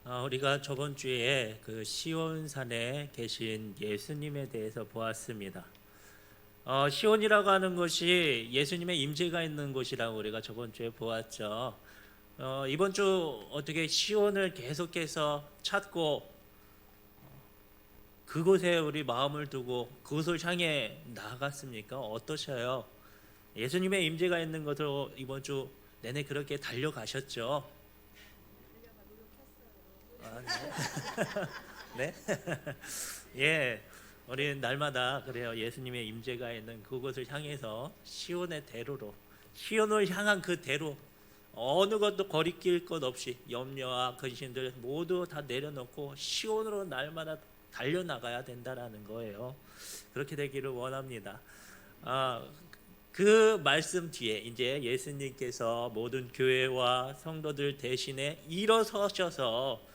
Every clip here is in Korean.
우리가 저번 주에 그 시온산에 계신 예수님에 대해서 보았습니다. 시온이라고 하는 것이 예수님의 임재가 있는 곳이라고 우리가 저번 주에 보았죠. 이번 주 어떻게 시온을 계속해서 찾고 그곳에 우리 마음을 두고 그곳을 향해 나아갔습니까? 어떠셔요? 예수님의 임재가 있는 곳으로 이번 주 내내 그렇게 달려가셨죠? 네? 예, 우리 날마다 그래요. 예수님의 임재가 있는 그곳을 향해서 시온의 대로로, 시온을 향한 그 대로, 어느 것도 거리낄 것 없이 염려와 근심들 모두 다 내려놓고 시온으로 날마다 달려나가야 된다라는 거예요. 그렇게 되기를 원합니다. 그 말씀 뒤에 이제 예수님께서 모든 교회와 성도들 대신에 일어서셔서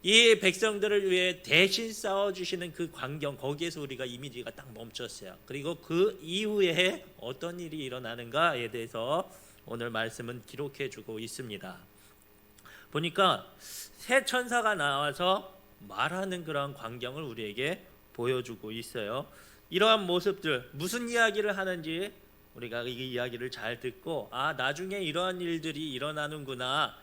이 백성들을 위해 대신 싸워주시는 그 광경, 거기에서 우리가 이미지가 딱 멈췄어요. 그리고 그 이후에 어떤 일이 일어나는가에 대해서 오늘 말씀은 기록해주고 있습니다. 보니까 새 천사가 나와서 말하는 그런 광경을 우리에게 보여주고 있어요. 이러한 모습들, 무슨 이야기를 하는지 우리가 이 이야기를 잘 듣고 나중에 이러한 일들이 일어나는구나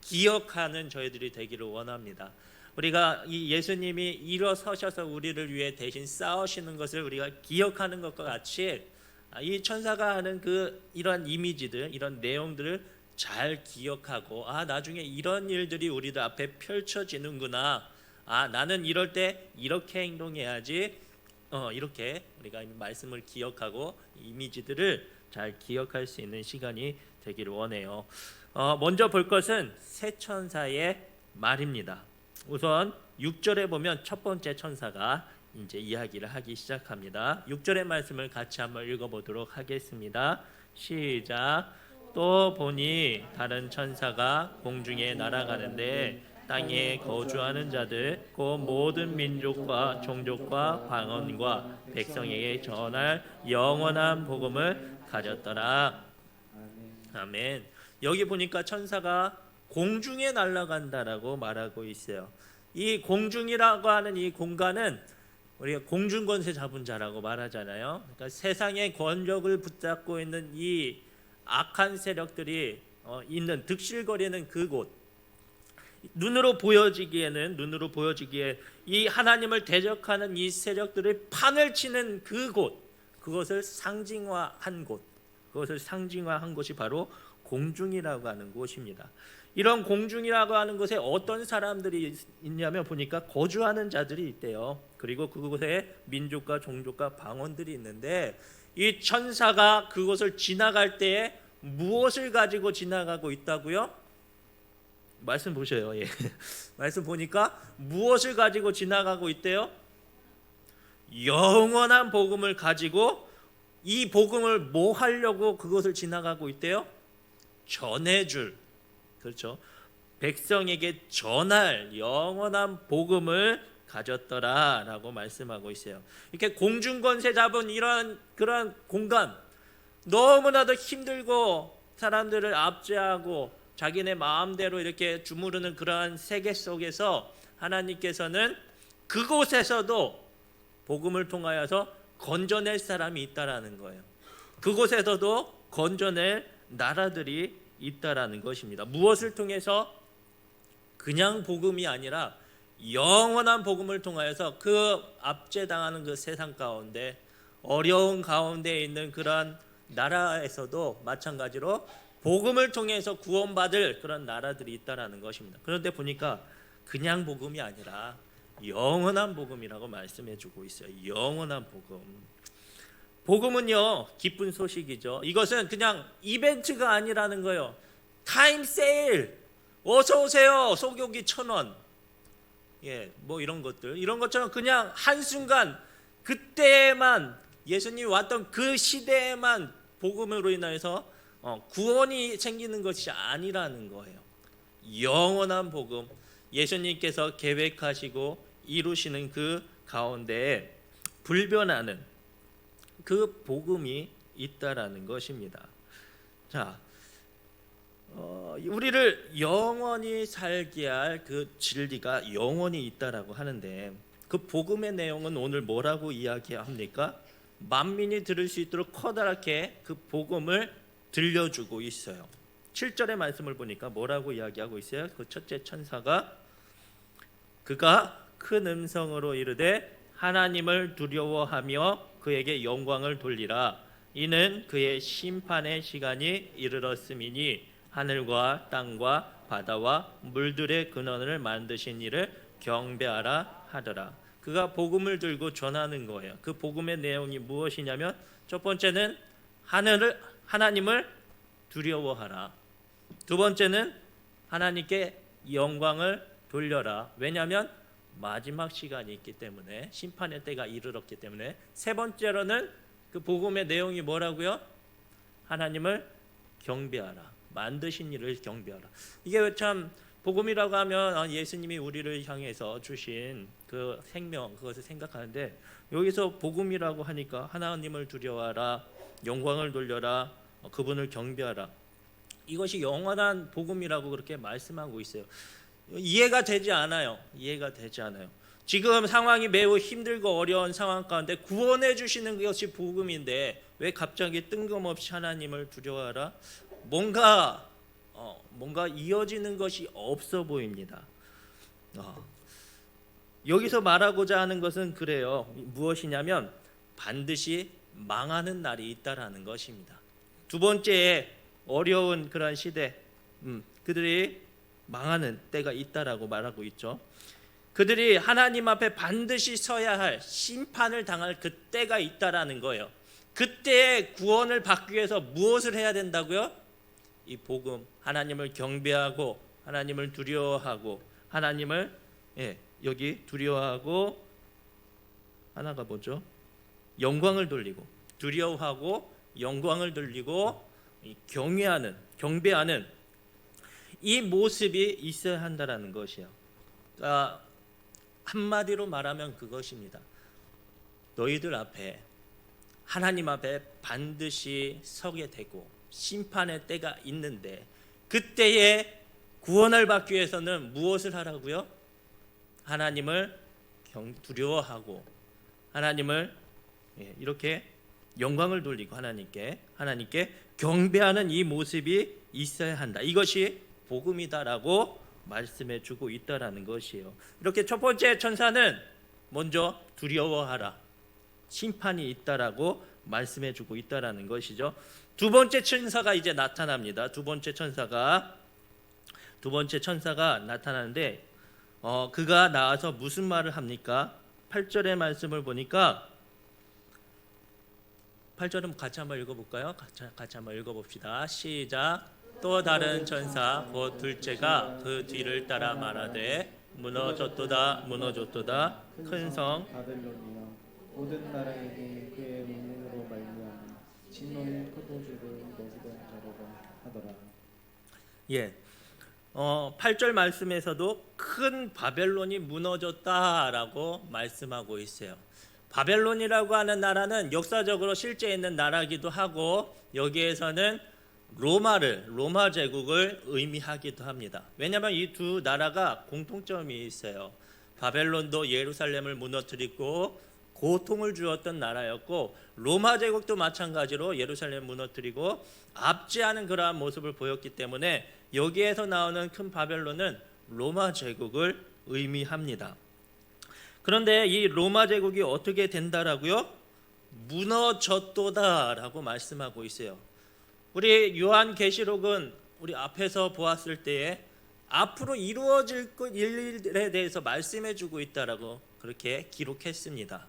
기억하는 저희들이 되기를 원합니다. 우리가 이 예수님이 일어서셔서 우리를 위해 대신 싸우시는 것을 우리가 기억하는 것과 같이 이 천사가 하는 이런 이미지들, 이런 내용들을 잘 기억하고 나중에 이런 일들이 우리들 앞에 펼쳐지는구나. 나는 이럴 때 이렇게 행동해야지. 이렇게 우리가 말씀을 기억하고 이미지들을 잘 기억할 수 있는 시간이 되기를 원해요. 먼저 볼 것은 새 천사의 말입니다. 우선 6절에 보면 첫 번째 천사가 이제 이야기를 하기 시작합니다. 6절의 말씀을 같이 한번 읽어보도록 하겠습니다. 시작. 또 보니 다른 천사가 공중에 날아가는데 땅에 거주하는 자들 곧 모든 민족과 종족과 방언과 백성에게 전할 영원한 복음을 가졌더라. 아멘. 여기 보니까 천사가 공중에 날아간다라고 말하고 있어요. 이 공중이라고 하는 이 공간은 우리가 공중권세 잡은 자라고 말하잖아요. 그러니까 세상의 권력을 붙잡고 있는 이 악한 세력들이 있는 득실거리는 그곳, 눈으로 보여지기에 이 하나님을 대적하는 이 세력들의 판을 치는 그곳, 그것을 상징화한 곳이 바로 공중이라고 하는 곳입니다. 이런 공중이라고 하는 곳에 어떤 사람들이 있냐면 보니까 거주하는 자들이 있대요. 그리고 그곳에 민족과 종족과 방언들이 있는데 이 천사가 그곳을 지나갈 때에 무엇을 가지고 지나가고 있다고요? 말씀 보셔요. 예. 말씀 보니까 무엇을 가지고 지나가고 있대요? 영원한 복음을 가지고 이 복음을 뭐 하려고 그것을 지나가고 있대요? 전해줄, 그렇죠. 백성에게 전할 영원한 복음을 가졌더라라고 말씀하고 있어요. 이렇게 공중권세 잡은 그런 공간, 너무나도 힘들고 사람들을 압제하고 자기네 마음대로 이렇게 주무르는 그러한 세계 속에서 하나님께서는 그곳에서도 복음을 통하여서 건져낼 사람이 있다라는 거예요. 그곳에서도 건져낼 나라들이 있다라는 것입니다. 무엇을 통해서? 그냥 복음이 아니라 영원한 복음을 통하여서 그 압제당하는 그 세상 가운데 어려운 가운데 있는 그런 나라에서도 마찬가지로 복음을 통해서 구원받을 그런 나라들이 있다라는 것입니다. 그런데 보니까 그냥 복음이 아니라 영원한 복음이라고 말씀해주고 있어요. 영원한 복음. 복음은요, 기쁜 소식이죠. 이것은 그냥 이벤트가 아니라는 거예요. 타임 세일, 어서 오세요, 소고기 1,000원, 뭐 이런 것처럼 그냥 한순간 그때에만 예수님이 왔던 그 시대에만 복음으로 인해서 구원이 생기는 것이 아니라는 거예요. 영원한 복음, 예수님께서 계획하시고 이루시는 그 가운데 불변하는 그 복음이 있다라는 것입니다. 자, 우리를 영원히 살게 할 그 진리가 영원히 있다라고 하는데 그 복음의 내용은 오늘 뭐라고 이야기합니까? 만민이 들을 수 있도록 커다랗게 그 복음을 들려주고 있어요. 7절의 말씀을 보니까 뭐라고 이야기하고 있어요? 그 첫째 천사가 그가 큰 음성으로 이르되 하나님을 두려워하며 그에게 영광을 돌리라. 이는 그의 심판의 시간이 이르렀음이니 하늘과 땅과 바다와 물들의 근원을 만드신 이를 경배하라 하더라. 그가 복음을 들고 전하는 거예요. 그 복음의 내용이 무엇이냐면 첫 번째는 하나님을 두려워하라. 두 번째는 하나님께 영광을 돌려라. 왜냐하면 마지막 시간이 있기 때문에, 심판의 때가 이르렀기 때문에. 세 번째로는 그 복음의 내용이 뭐라고요? 하나님을 경배하라. 만드신 이를 경배하라. 이게 참 복음이라고 하면 예수님이 우리를 향해서 주신 그 생명, 그것을 생각하는데 여기서 복음이라고 하니까 하나님을 두려워하라, 영광을 돌려라, 그분을 경배하라. 이것이 영원한 복음이라고 그렇게 말씀하고 있어요. 이해가 되지 않아요. 지금 상황이 매우 힘들고 어려운 상황 가운데 구원해 주시는 것이 복음인데 왜 갑자기 뜬금없이 하나님을 두려워하라? 뭔가 이어지는 것이 없어 보입니다. 여기서 말하고자 하는 것은 그래요. 무엇이냐면 반드시 망하는 날이 있다라는 것입니다. 두 번째 어려운 그런 시대, 그들이 망하는 때가 있다라고 말하고 있죠. 그들이 하나님 앞에 반드시 서야 할 심판을 당할 그 때가 있다라는 거예요. 그때에 구원을 받기 위해서 무엇을 해야 된다고요? 이 복음, 하나님을 경배하고 하나님을 두려워하고 하나님을 여기 두려워하고 하나가 뭐죠? 영광을 돌리고 두려워하고 영광을 돌리고 경배하는 이 모습이 있어야 한다라는 것이요. 그러니까 한마디로 말하면 그것입니다. 너희들 앞에 하나님 앞에 반드시 서게 되고 심판의 때가 있는데 그때에 구원을 받기 위해서는 무엇을 하라고요? 하나님을 두려워하고 하나님을 이렇게 영광을 돌리고 하나님께 경배하는 이 모습이 있어야 한다. 이것이 복음이다라고 말씀해 주고 있다라는 것이에요. 이렇게 첫 번째 천사는 먼저 두려워하라. 심판이 있다라고 말씀해 주고 있다라는 것이죠. 두 번째 천사가 이제 나타납니다. 두 번째 천사가 나타나는데 그가 나와서 무슨 말을 합니까? 8절의 말씀을 보니까 8절은 같이 한번 읽어볼까요? 같이 한번 읽어봅시다. 시작. 또 다른 천사 곧 둘째가 그 뒤를 따라 말하되 무너졌도다 큰 성 바벨론이여 모든 나라에게 그의 명령으로 말미암아 진노의 포도주를 먹이던 자로다 하더라. 8절 말씀에서도 큰 바벨론이 무너졌다라고 말씀하고 있어요. 바벨론이라고 하는 나라는 역사적으로 실제 있는 나라기도 하고 여기에서는 로마 제국을 의미하기도 합니다. 왜냐하면 이 두 나라가 공통점이 있어요. 바벨론도 예루살렘을 무너뜨리고 고통을 주었던 나라였고 로마 제국도 마찬가지로 예루살렘을 무너뜨리고 압제하는 그러한 모습을 보였기 때문에 여기에서 나오는 큰 바벨론은 로마 제국을 의미합니다. 그런데 이 로마 제국이 어떻게 된다라고요? 무너졌도다라고 말씀하고 있어요. 우리 요한계시록은 우리 앞에서 보았을 때에 앞으로 이루어질 일에 대해서 말씀해 주고 있다라고 그렇게 기록했습니다.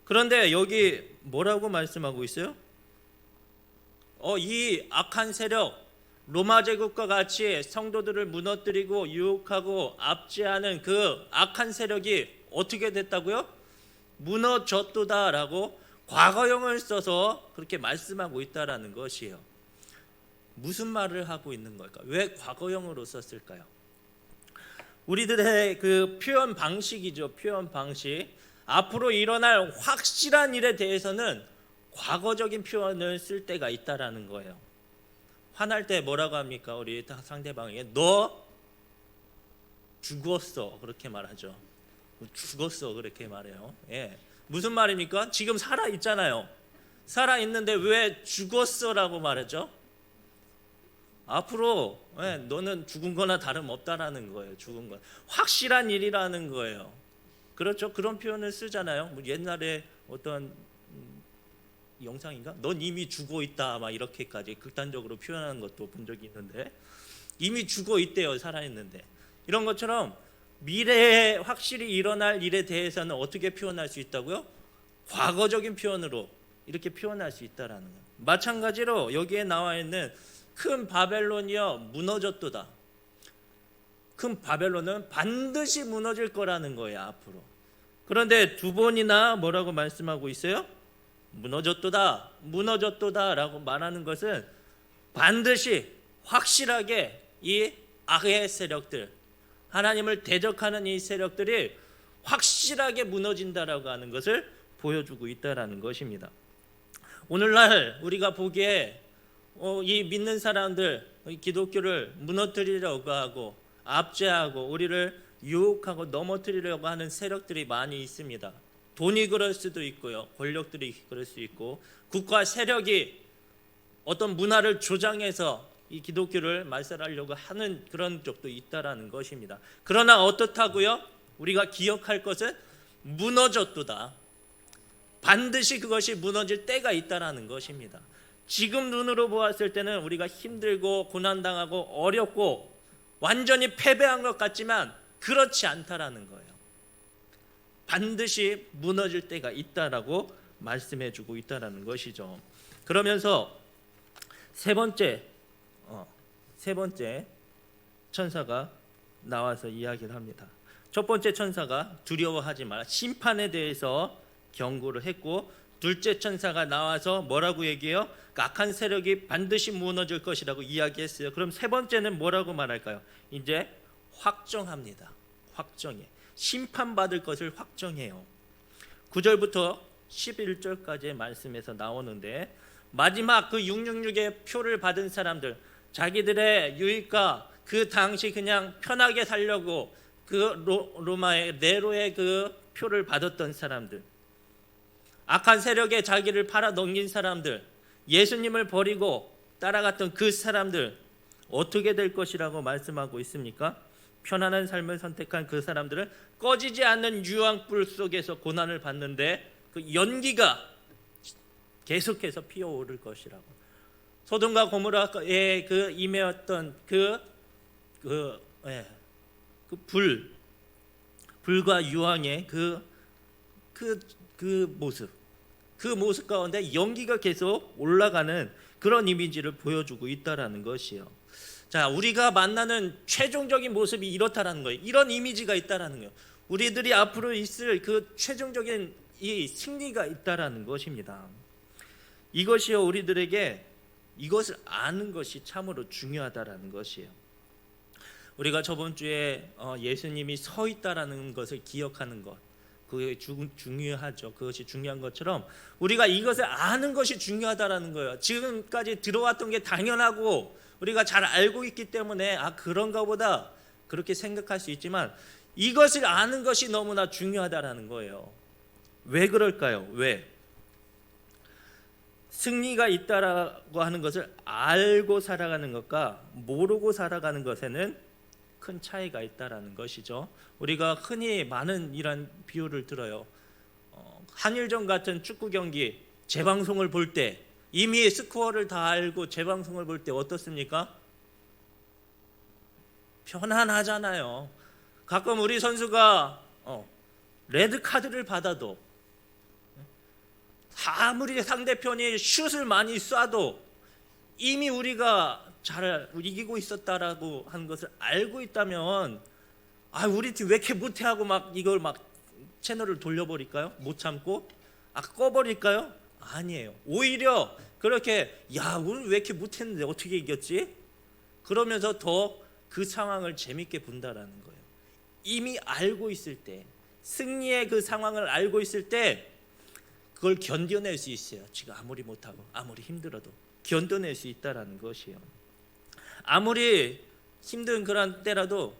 그런데 여기 뭐라고 말씀하고 있어요? 이 악한 세력, 로마 제국과 같이 성도들을 무너뜨리고 유혹하고 압제하는 그 악한 세력이 어떻게 됐다고요? 무너졌도다라고 과거형을 써서 그렇게 말씀하고 있다라는 것이에요. 무슨 말을 하고 있는 걸까? 왜 과거형으로 썼을까요? 우리들의 그 표현 방식이죠. 표현 방식. 앞으로 일어날 확실한 일에 대해서는 과거적인 표현을 쓸 때가 있다라는 거예요. 화날 때 뭐라고 합니까? 우리 상대방에게 너 죽었어 그렇게 말하죠. 죽었어 그렇게 말해요. 예. 무슨 말입니까? 지금 살아 있잖아요. 살아 있는데 왜 죽었어라고 말하죠? 앞으로 너는 죽은 거나 다름없다라는 거예요. 죽은 건 확실한 일이라는 거예요. 그렇죠? 그런 표현을 쓰잖아요. 뭐 옛날에 어떤 영상인가? 넌 이미 죽어 있다 막 이렇게까지 극단적으로 표현하는 것도 본 적이 있는데 이미 죽어 있대요. 살아있는데. 이런 것처럼 미래에 확실히 일어날 일에 대해서는 어떻게 표현할 수 있다고요? 과거적인 표현으로 이렇게 표현할 수 있다라는 거예요. 마찬가지로 여기에 나와 있는 큰 바벨론이여 무너졌도다. 큰 바벨론은 반드시 무너질 거라는 거예요. 앞으로. 그런데 두 번이나 뭐라고 말씀하고 있어요? 무너졌도다. 무너졌도다 라고 말하는 것은 반드시 확실하게 이 악의 세력들, 하나님을 대적하는 이 세력들이 확실하게 무너진다라고 하는 것을 보여주고 있다라는 것입니다. 오늘날 우리가 보기에 이 믿는 사람들, 기독교를 무너뜨리려고 하고 압제하고 우리를 유혹하고 넘어뜨리려고 하는 세력들이 많이 있습니다. 돈이 그럴 수도 있고요. 권력들이 그럴 수 있고 국가 세력이 어떤 문화를 조장해서 이 기독교를 말살하려고 하는 그런 쪽도 있다라는 것입니다. 그러나 어떻다고요? 우리가 기억할 것은 무너졌도다. 반드시 그것이 무너질 때가 있다라는 것입니다. 지금 눈으로 보았을 때는 우리가 힘들고 고난당하고 어렵고 완전히 패배한 것 같지만 그렇지 않다라는 거예요. 반드시 무너질 때가 있다라고 말씀해주고 있다라는 것이죠. 그러면서 세 번째 천사가 나와서 이야기를 합니다. 첫 번째 천사가 두려워하지 마라. 심판에 대해서 경고를 했고 둘째 천사가 나와서 뭐라고 얘기해요? 악한 세력이 반드시 무너질 것이라고 이야기했어요. 그럼 세 번째는 뭐라고 말할까요? 이제 확정합니다. 확정해. 심판받을 것을 확정해요. 9절부터 11절까지의 말씀에서 나오는데 마지막 그 666의 표를 받은 사람들, 자기들의 유익과 그 당시 그냥 편하게 살려고 그 로마의 네로의 그 표를 받았던 사람들, 악한 세력에 자기를 팔아 넘긴 사람들, 예수님을 버리고 따라갔던 그 사람들 어떻게 될 것이라고 말씀하고 있습니까? 편안한 삶을 선택한 그 사람들은 꺼지지 않는 유황불 속에서 고난을 받는데 그 연기가 계속해서 피어오를 것이라고. 소돔과 고모라에 그 임해왔던 불과 유황의 그 모습 가운데 연기가 계속 올라가는 그런 이미지를 보여주고 있다라는 것이요. 자, 우리가 만나는 최종적인 모습이 이렇다라는 거예요. 이런 이미지가 있다라는 거예요. 우리들이 앞으로 있을 그 최종적인 이 승리가 있다라는 것입니다. 이것이요, 우리들에게 이것을 아는 것이 참으로 중요하다라는 것이에요. 우리가 저번 주에 예수님이 서 있다라는 것을 기억하는 것, 그게 중요하죠. 그것이 중요한 것처럼 우리가 이것을 아는 것이 중요하다라는 거예요. 지금까지 들어왔던 게 당연하고 우리가 잘 알고 있기 때문에 그런가 보다 그렇게 생각할 수 있지만 이것을 아는 것이 너무나 중요하다라는 거예요. 왜 그럴까요? 왜? 승리가 있다라고 하는 것을 알고 살아가는 것과 모르고 살아가는 것에는 큰 차이가 있다라는 것이죠. 우리가 흔히 많은 이런 비유를 들어요. 한일전 같은 축구 경기 재방송을 볼 때 이미 스코어를 다 알고 재방송을 볼 때 어떻습니까? 편안하잖아요. 가끔 우리 선수가 레드 카드를 받아도 아무리 상대편이 슛을 많이 쏴도 이미 우리가 잘 이기고 있었다라고 하는 것을 알고 있다면 우리 팀 왜 이렇게 못해 하고 막 이걸 막 채널을 돌려버릴까요? 못 참고 꺼버릴까요? 아니에요. 오히려 그렇게 오늘 왜 이렇게 못했는데 어떻게 이겼지? 그러면서 더 그 상황을 재밌게 본다라는 거예요. 이미 알고 있을 때, 승리의 그 상황을 알고 있을 때 그걸 견뎌낼 수 있어요. 지가 아무리 못하고 아무리 힘들어도 견뎌낼 수 있다라는 것이에요. 아무리 힘든 그런 때라도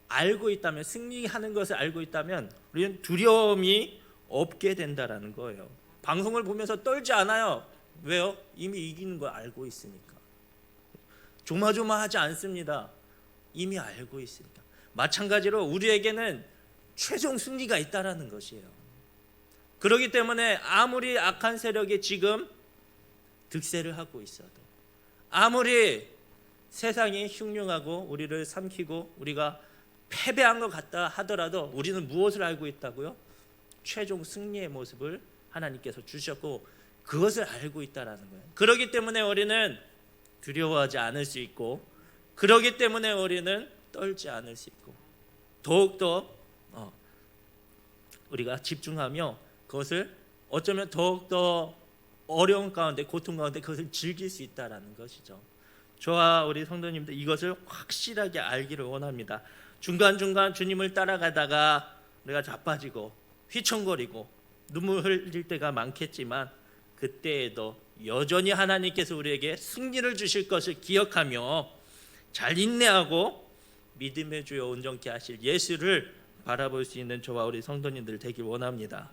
알고 있다면, 승리하는 것을 알고 있다면 우리는 두려움이 없게 된다라는 거예요. 방송을 보면서 떨지 않아요. 왜요? 이미 이기는 걸 알고 있으니까. 조마조마하지 않습니다. 이미 알고 있으니까. 마찬가지로 우리에게는 최종 승리가 있다라는 것이에요. 그렇기 때문에 아무리 악한 세력이 지금 득세를 하고 있어도, 아무리 세상이 흉흉하고 우리를 삼키고 우리가 패배한 것 같다 하더라도 우리는 무엇을 알고 있다고요? 최종 승리의 모습을 하나님께서 주셨고 그것을 알고 있다라는 거예요. 그렇기 때문에 우리는 두려워하지 않을 수 있고, 그렇기 때문에 우리는 떨지 않을 수 있고, 더욱더 우리가 집중하며 그것을 어쩌면 더욱더 어려운 가운데, 고통 가운데 그것을 즐길 수 있다라는 것이죠. 저와 우리 성도님들 이것을 확실하게 알기를 원합니다. 중간중간 주님을 따라가다가 우리가 자빠지고 휘청거리고 눈물 흘릴 때가 많겠지만, 그때에도 여전히 하나님께서 우리에게 승리를 주실 것을 기억하며 잘 인내하고 믿음의 주여 온전케 하실 예수를 바라볼 수 있는 저와 우리 성도님들 되길 원합니다.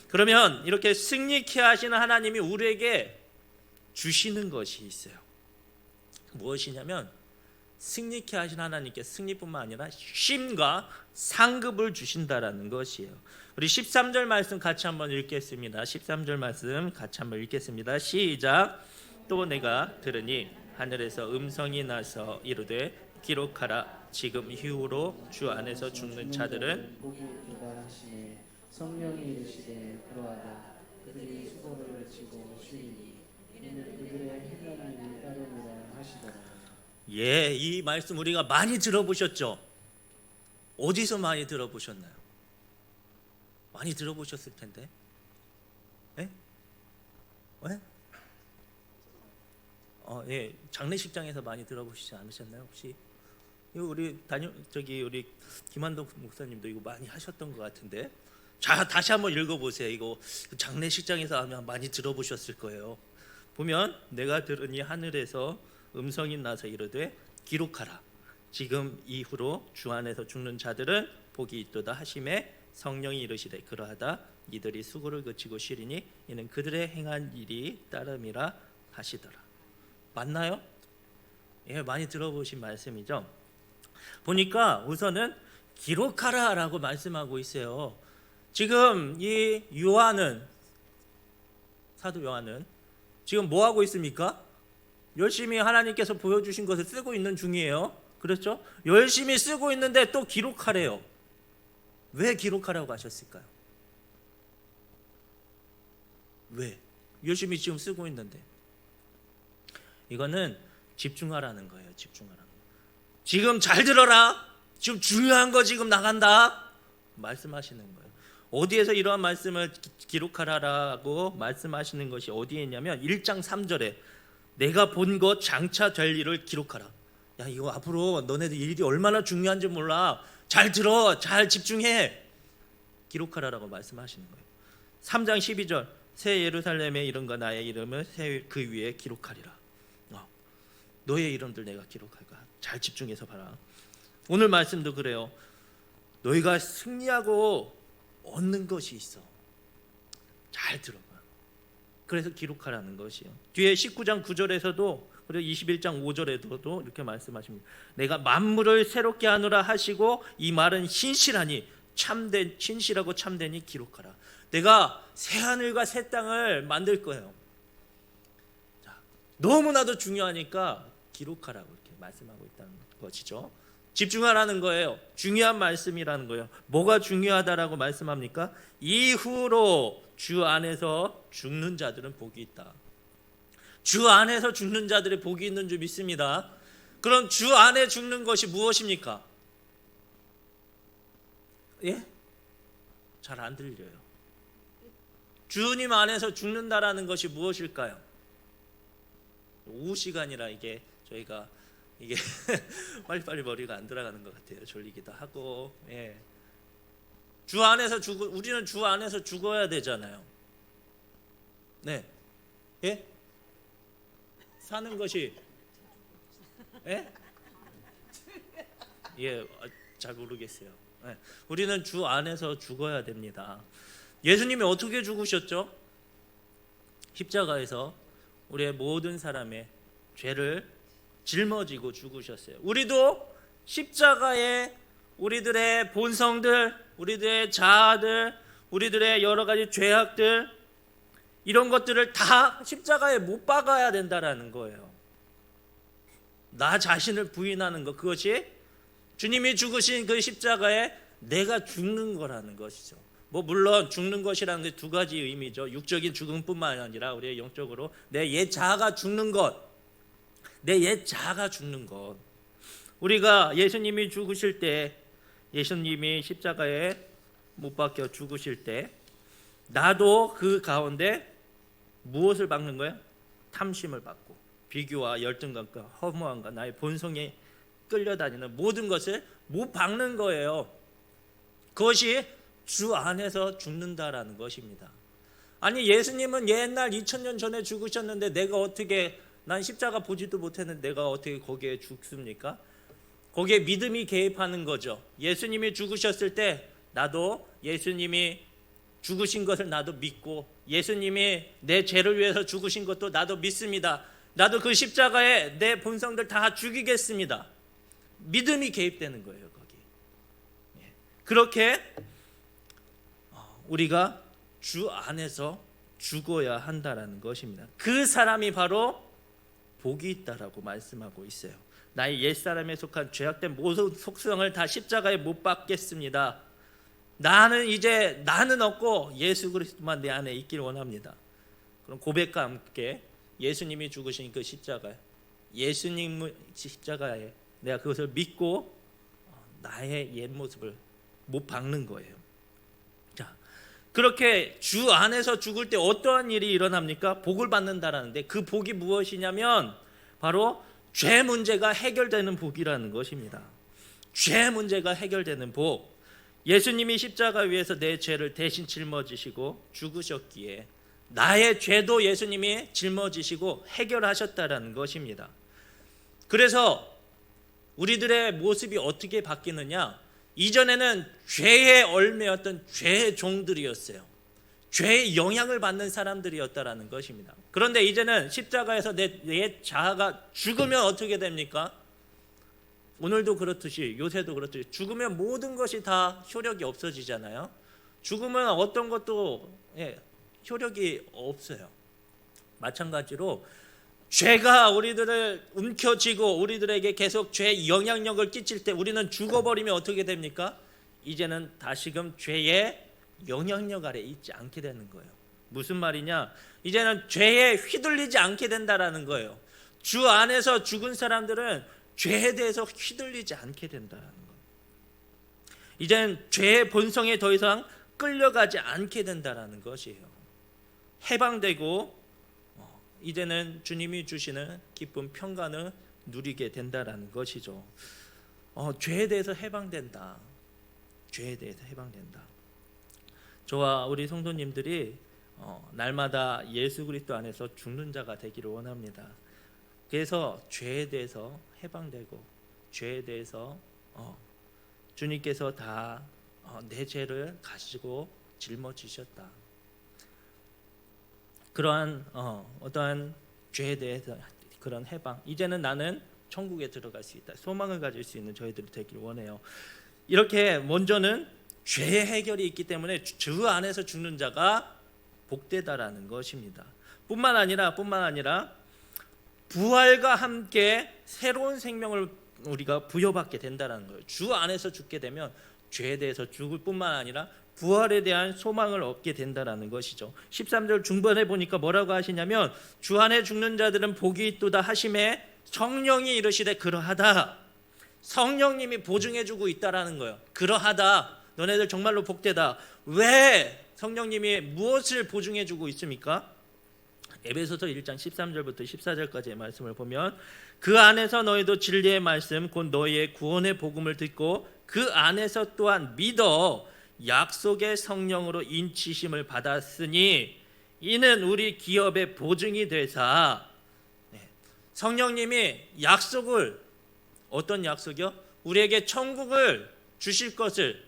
그러면 이렇게 승리케 하시는 하나님이 우리에게 주시는 것이 있어요. 무엇이냐면, 승리케 하신 하나님께서 승리뿐만 아니라 쉼과 상급을 주신다라는 것이에요. 우리 13절 말씀 같이 한번 읽겠습니다. 13절 말씀 같이 한번 읽겠습니다. 시작. 또 내가 들으니 하늘에서 음성이 나서 이르되 기록하라. 지금 이후로 주 안에서 죽는 자들은 복이 있다 하시네. 성령이 이르시되 그러하다. 그들이 수고를 외치고 쉬리니 이는 그들의 행한 일이 따르니라 하시더라. 예, 이 말씀 우리가 많이 들어보셨죠? 어디서 많이 들어보셨나요? 많이 들어보셨을 텐데. 예? 예? 예, 장례식장에서 많이 들어보시지 않으셨나요, 혹시? 이거 우리 우리 김한동 목사님도 이거 많이 하셨던 것 같은데. 자, 다시 한번 읽어보세요. 이거 장례식장에서 하면 많이 들어보셨을 거예요. 보면 내가 들으니 하늘에서 음성이 나서 이르되 기록하라. 지금 이후로 주 안에서 죽는 자들은 복이 있도다 하심에 성령이 이르시되 그러하다. 이들이 수고를 그치고 쉬리니 이는 그들의 행한 일이 따름이라 하시더라. 맞나요? 예, 많이 들어보신 말씀이죠. 보니까 우선은 기록하라라고 말씀하고 있어요. 지금 이 사도 요한은 지금 뭐 하고 있습니까? 열심히 하나님께서 보여주신 것을 쓰고 있는 중이에요. 그렇죠? 열심히 쓰고 있는데 또 기록하래요. 왜 기록하라고 하셨을까요? 왜? 열심히 지금 쓰고 있는데. 이거는 집중하라는 거예요. 집중하라는 거. 지금 잘 들어라. 지금 중요한 거 지금 나간다. 말씀하시는 거예요. 어디에서 이러한 말씀을 기록하라라고 말씀하시는 것이 어디에 있냐면 1장 3절에 내가 본 것 장차 될 일을 기록하라. 야, 이거 앞으로 너네들 일이 얼마나 중요한지 몰라. 잘 들어. 잘 집중해. 기록하라라고 말씀하시는 거예요. 3장 12절 새 예루살렘에 이름과 나의 이름을 그 위에 기록하리라. 너의 이름들 내가 기록할 거야. 잘 집중해서 봐라. 오늘 말씀도 그래요. 너희가 승리하고 얻는 것이 있어. 잘 들어봐. 그래서 기록하라는 것이요. 뒤에 19장 9절에서도 그리고 21장 5절에도 이렇게 말씀하십니다. 내가 만물을 새롭게 하노라 하시고 이 말은 신실하니 신실하고 참되니 기록하라. 내가 새 하늘과 새 땅을 만들 거예요. 자, 너무나도 중요하니까 기록하라고 이렇게 말씀하고 있다는 것이죠. 집중하라는 거예요. 중요한 말씀이라는 거예요. 뭐가 중요하다라고 말씀합니까? 이후로 주 안에서 죽는 자들은 복이 있다. 주 안에서 죽는 자들의 복이 있는 줄 믿습니다. 그럼 주 안에 죽는 것이 무엇입니까? 예? 잘 안 들려요. 주님 안에서 죽는다라는 것이 무엇일까요? 오후 시간이라 저희가 빨리빨리 머리가 안 들어가는 것 같아요. 졸리기도 하고. 예. 우리는 주 안에서 죽어야 되잖아요. 네. 예? 사는 것이 예? 예, 잘 모르겠어요. 예. 우리는 주 안에서 죽어야 됩니다. 예수님이 어떻게 죽으셨죠? 십자가에서 우리의 모든 사람의 죄를 짊어지고 죽으셨어요. 우리도 십자가에 우리들의 본성들, 우리들의 자아들, 우리들의 여러 가지 죄악들, 이런 것들을 다 십자가에 못 박아야 된다라는 거예요. 나 자신을 부인하는 것, 그것이 주님이 죽으신 그 십자가에 내가 죽는 거라는 것이죠. 뭐 물론 죽는 것이라는 게 두 가지 의미죠. 육적인 죽음뿐만 아니라 우리의 영적으로 내 옛 자아가 죽는 것, 내 옛 자아가 죽는 것. 우리가 예수님이 죽으실 때, 예수님이 십자가에 못 박혀 죽으실 때, 나도 그 가운데 무엇을 받는 거야? 탐심을 받고 비교와 열등감과 허무함과 나의 본성에 끌려다니는 모든 것을 못 박는 거예요. 그것이 주 안에서 죽는다라는 것입니다. 아니 예수님은 옛날 2000년 전에 죽으셨는데 내가 어떻게, 난 십자가 보지도 못했는데 내가 어떻게 거기에 죽습니까? 거기에 믿음이 개입하는 거죠. 예수님이 죽으셨을 때 나도 예수님이 죽으신 것을 나도 믿고, 예수님이 내 죄를 위해서 죽으신 것도 나도 믿습니다. 나도 그 십자가에 내 본성들 다 죽이겠습니다. 믿음이 개입되는 거예요, 거기. 그렇게 우리가 주 안에서 죽어야 한다라는 것입니다. 그 사람이 바로 복이 있다라고 말씀하고 있어요. 나의 옛사람에 속한 죄악된 모든 속성을 다 십자가에 못 박겠습니다. 나는 이제 나는 없고 예수 그리스도만 내 안에 있기를 원합니다. 그럼 고백과 함께 예수님이 죽으신 그 십자가에, 예수님 십자가에 내가 그것을 믿고 나의 옛 모습을 못 박는 거예요. 자, 그렇게 주 안에서 죽을 때 어떠한 일이 일어납니까? 복을 받는다라는데 그 복이 무엇이냐면 바로 죄 문제가 해결되는 복이라는 것입니다. 죄 문제가 해결되는 복. 예수님이 십자가 위에서 내 죄를 대신 짊어지시고 죽으셨기에 나의 죄도 예수님이 짊어지시고 해결하셨다라는 것입니다. 그래서 우리들의 모습이 어떻게 바뀌느냐? 이전에는 죄에 얽매였던 죄의 종들이었어요. 죄의 영향을 받는 사람들이었다라는 것입니다. 그런데 이제는 십자가에서 내 옛 자아가 죽으면 어떻게 됩니까? 오늘도 그렇듯이, 요새도 그렇듯이 죽으면 모든 것이 다 효력이 없어지잖아요. 죽으면 어떤 것도 효력이 없어요. 마찬가지로 죄가 우리들을 움켜쥐고 우리들에게 계속 죄의 영향력을 끼칠 때 우리는 죽어버리면 어떻게 됩니까? 이제는 다시금 죄의 영향력 아래 있지 않게 되는 거예요. 무슨 말이냐? 이제는 죄에 휘둘리지 않게 된다라는 거예요. 주 안에서 죽은 사람들은 죄에 대해서 휘둘리지 않게 된다는 것. 이제는 죄의 본성에 더 이상 끌려가지 않게 된다는 것이에요. 해방되고 이제는 주님이 주시는 기쁨, 평강을 누리게 된다는 것이죠. 죄에 대해서 해방된다. 죄에 대해서 해방된다. 저와 우리 성도님들이 날마다 예수 그리스도 안에서 죽는 자가 되기를 원합니다. 그래서 죄에 대해서 해방되고 죄에 대해서 주님께서 다 내 죄를 가지고 짊어지셨다. 그러한 어떠한 죄에 대해서 그런 해방, 이제는 나는 천국에 들어갈 수 있다. 소망을 가질 수 있는 저희들이 되기를 원해요. 이렇게 먼저는 죄의 해결이 있기 때문에 주 안에서 죽는 자가 복되다라는 것입니다. 뿐만 아니라 부활과 함께 새로운 생명을 우리가 부여받게 된다는 거예요. 주 안에서 죽게 되면 죄에 대해서 죽을 뿐만 아니라 부활에 대한 소망을 얻게 된다는 것이죠. 13절 중반에 보니까 뭐라고 하시냐면 주 안에 죽는 자들은 복이 있도다 하심에 성령이 이르시되 그러하다. 성령님이 보증해주고 있다라는 거예요. 그러하다. 너네들 정말로 복되다. 왜 성령님이 무엇을 보증해주고 있습니까? 에베소서 1장 13절부터 14절까지의 말씀을 보면 그 안에서 너희도 진리의 말씀 곧 너희의 구원의 복음을 듣고 그 안에서 또한 믿어 약속의 성령으로 인치심을 받았으니 이는 우리 기업의 보증이 되사. 성령님이 약속을 어떤 약속이요? 우리에게 천국을 주실 것을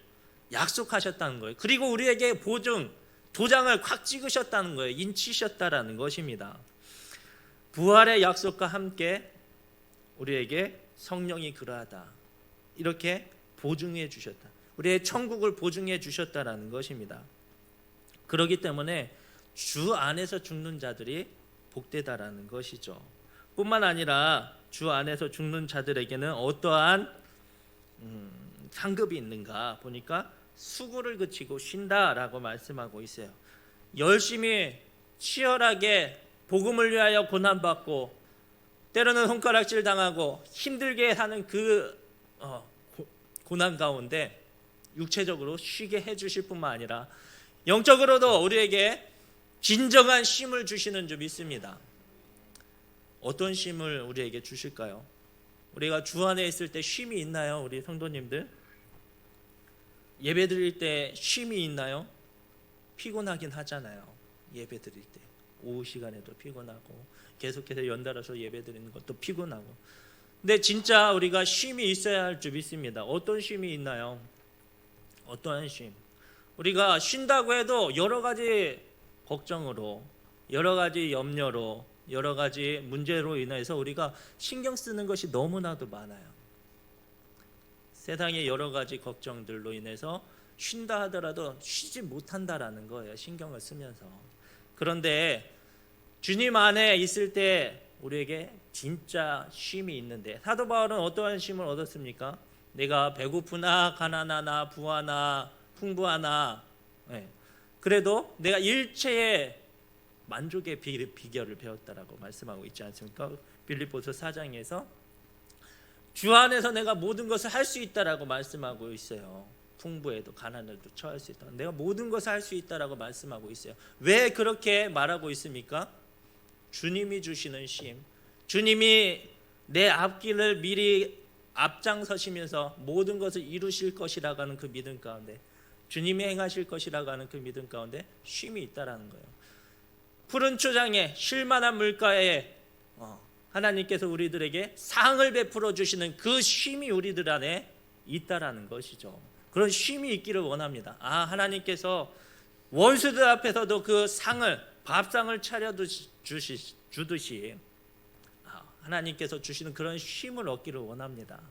약속하셨다는 거예요. 그리고 우리에게 보증, 도장을 콱 찍으셨다는 거예요. 인치셨다라는 것입니다. 부활의 약속과 함께 우리에게 성령이 그러하다. 이렇게 보증해 주셨다. 우리의 천국을 보증해 주셨다라는 것입니다. 그렇기 때문에 주 안에서 죽는 자들이 복되다라는 것이죠. 뿐만 아니라 주 안에서 죽는 자들에게는 어떠한 상급이 있는가 보니까 수고를 그치고 쉰다라고 말씀하고 있어요. 열심히 치열하게 복음을 위하여 고난받고 때로는 손가락질 당하고 힘들게 하는 그 고난 가운데 육체적으로 쉬게 해주실 뿐만 아니라 영적으로도 우리에게 진정한 쉼을 주시는 줄 믿습니다. 어떤 쉼을 우리에게 주실까요? 우리가 주 안에 있을 때 쉼이 있나요? 우리 성도님들 예배 드릴 때 쉼이 있나요? 피곤하긴 하잖아요. 예배 드릴 때 오후 시간에도 피곤하고 계속해서 연달아서 예배 드리는 것도 피곤하고. 근데 진짜 우리가 쉼이 있어야 할 줄 믿습니다. 어떤 쉼이 있나요? 어떠한 쉼? 우리가 쉰다고 해도 여러 가지 걱정으로, 여러 가지 염려로, 여러 가지 문제로 인해서 우리가 신경 쓰는 것이 너무나도 많아요. 세상의 여러 가지 걱정들로 인해서 쉰다 하더라도 쉬지 못한다라는 거예요. 신경을 쓰면서. 그런데 주님 안에 있을 때 우리에게 진짜 쉼이 있는데, 사도 바울은 어떠한 쉼을 얻었습니까? 내가 배고프나 가난하나 부하나 풍부하나, 그래도 내가 일체의 만족의 비결을 배웠다라고 말씀하고 있지 않습니까? 빌립보서 4장에서 주 안에서 내가 모든 것을 할 수 있다라고 말씀하고 있어요. 풍부에도 가난에도 처할 수 있다. 내가 모든 것을 할 수 있다라고 말씀하고 있어요. 왜 그렇게 말하고 있습니까? 주님이 주시는 쉼, 주님이 내 앞길을 미리 앞장서시면서 모든 것을 이루실 것이라고 하는 그 믿음 가운데, 주님이 행하실 것이라고 하는 그 믿음 가운데 쉼이 있다라는 거예요. 푸른 초장에 쉴만한 물가에 하나님께서 우리들에게 상을 베풀어 주시는 그 쉼이 우리들 안에 있다라는 것이죠. 그런 쉼이 있기를 원합니다. 하나님께서 원수들 앞에서도 그 상을, 밥상을 차려 주듯이 하나님께서 주시는 그런 쉼을 얻기를 원합니다.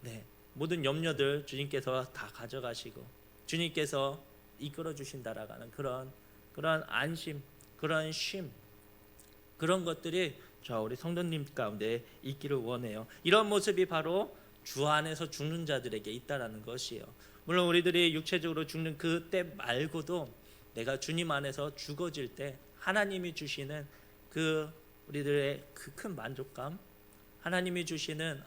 네, 모든 염려들 주님께서 다 가져가시고 주님께서 이끌어 주신다라고 하는 그런 안심, 그런 쉼, 그런 것들이 우리 성도님 가운데 있기를 원해요. 이런 모습이 바로 주 안에서 죽는 자들에게 있다라는 것이에요. 물론 우리들이 육체적으로 죽는 그때 말고도 내가 주님 안에서 죽어질 때 하나님이 주시는 그 우리들의 그 큰 만족감, 하나님이 주시는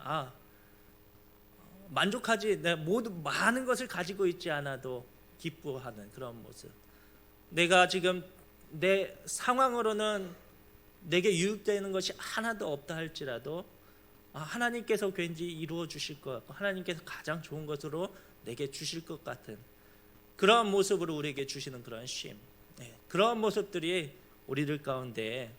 만족하지, 내가 모든 많은 것을 가지고 있지 않아도 기뻐하는 그런 모습. 내가 지금 내 상황으로는 내게 유익되는 것이 하나도 없다 할지라도 하나님께서 왠지 이루어 주실 것 같고 하나님께서 가장 좋은 것으로 내게 주실 것 같은 그런 모습으로 우리에게 주시는 그런 쉼, 그런 모습들이 우리들 가운데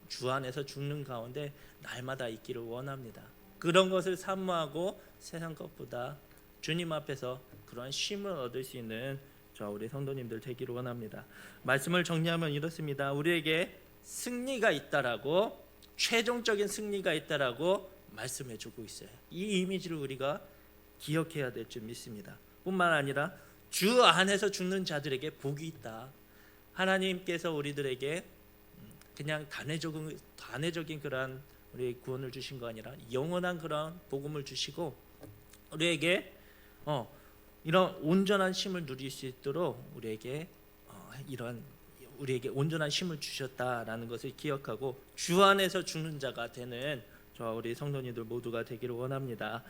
주 안에서 죽는 가운데 날마다 있기를 원합니다. 그런 것을 사모하고 세상 것보다 주님 앞에서 그런 쉼을 얻을 수 있는 우리 성도님들 되기를 원합니다. 말씀을 정리하면 이렇습니다. 우리에게 승리가 있다라고, 최종적인 승리가 있다라고 말씀해 주고 있어요. 이 이미지를 우리가 기억해야 될 줄 믿습니다. 뿐만 아니라 주 안에서 죽는 자들에게 복이 있다. 하나님께서 우리들에게 그냥 단회적인 그런 우리 구원을 주신 거 아니라 영원한 그런 복음을 주시고 우리에게 이런 온전한 쉼을 누릴 수 있도록 우리에게 온전한 쉼을 주셨다라는 것을 기억하고 주 안에서 죽는 자가 되는 우리 성도님들 모두가 되기를 원합니다.